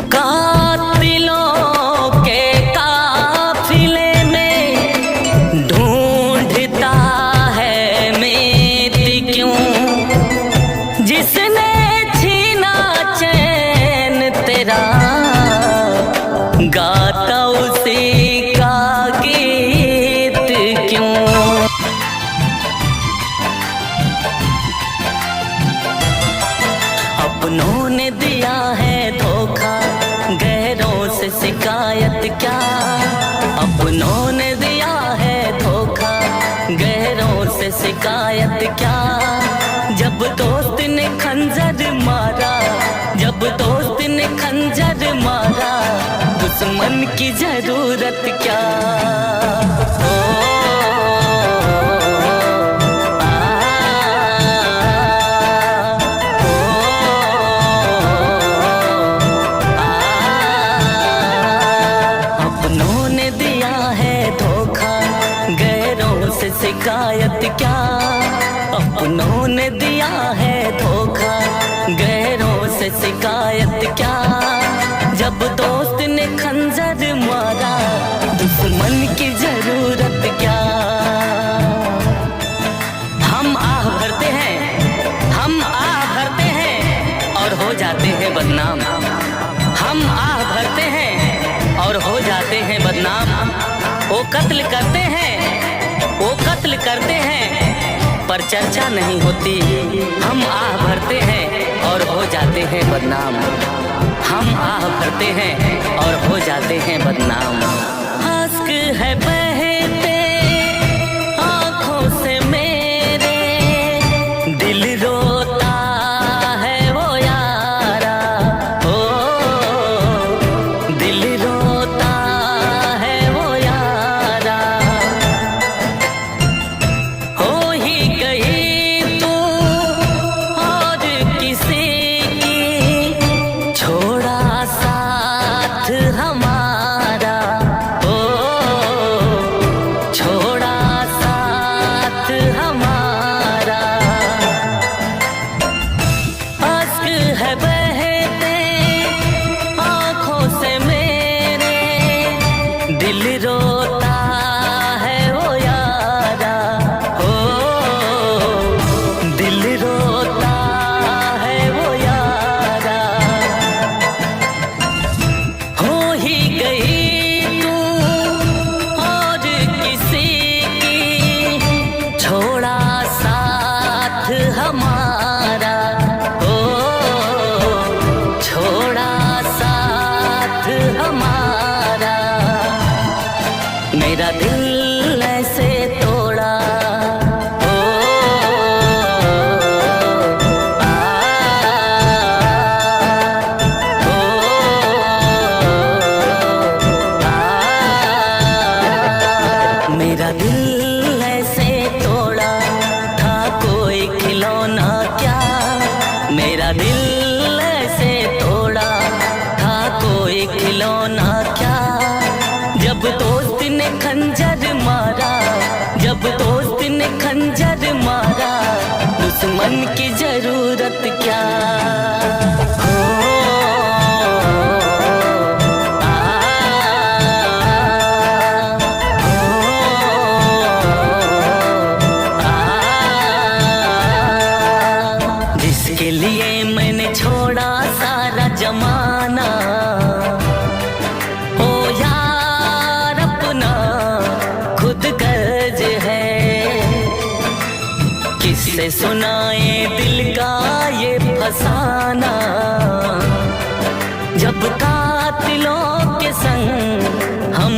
कातिलों के काफिले में ढूंढता है मेरी क्यों, जिसने छीना चैन तेरा गाता उसी का गीत क्यों। अपनों ने दिया है धोखा, गैरों से शिकायत क्या। अपनों ने दिया है धोखा, गैरों से शिकायत क्या। जब दोस्त ने खंजर मारा, जब दोस्त ने खंजर मारा, दुश्मन की जरूरत क्या। शिकायत क्या, अपनों ने दिया है धोखा, गैरों से शिकायत क्या। जब दोस्त ने खंजर मारा, दुश्मन की जरूरत क्या। हम आह भरते हैं, हम आह भरते हैं और हो जाते हैं बदनाम। हम आह भरते हैं और हो जाते हैं बदनाम। वो कत्ल करते हैं, वो कत्ल करते हैं पर चर्चा नहीं होती। हम आह भरते हैं और हो जाते हैं बदनाम। हम आह भरते हैं और हो जाते हैं बदनाम। आंसू है बहते आँखों से मेरे, दिल रोता है वो यारा। ओ दिल रोता है वो यारा। हो ही गई तू और किसी की, छोड़ा साथ हमारा। ओ छोड़ा साथ हमारा। आंसू है बहते आँखों से मेरे, दिल रोता है वो यारा। ओ दिल रोता है वो यारा। हो ही गई तू और किसी की, छोड़ा साथ हमारा। ओ छोड़ा साथ हमारा। मेरा दिल ऐसे तोड़ा। ओ आ ओ आ मेरा दिल ऐसे तोड़ा था कोई खिलौना क्या। मेरा दिल ऐसे तोड़ा था कोई खिलौना क्या। जब दोस्त ने खंजर मारा, जब दोस्त ने खंजर मारा, दुश्मन की जरूरत क्या। हो आ जिसके लिए मैंने छोड़ा सारा जमाना, ओ यार अपना खुद कर्ज है। किससे सुनाए दिल का ये फसाना, जब कातिलों के संग हम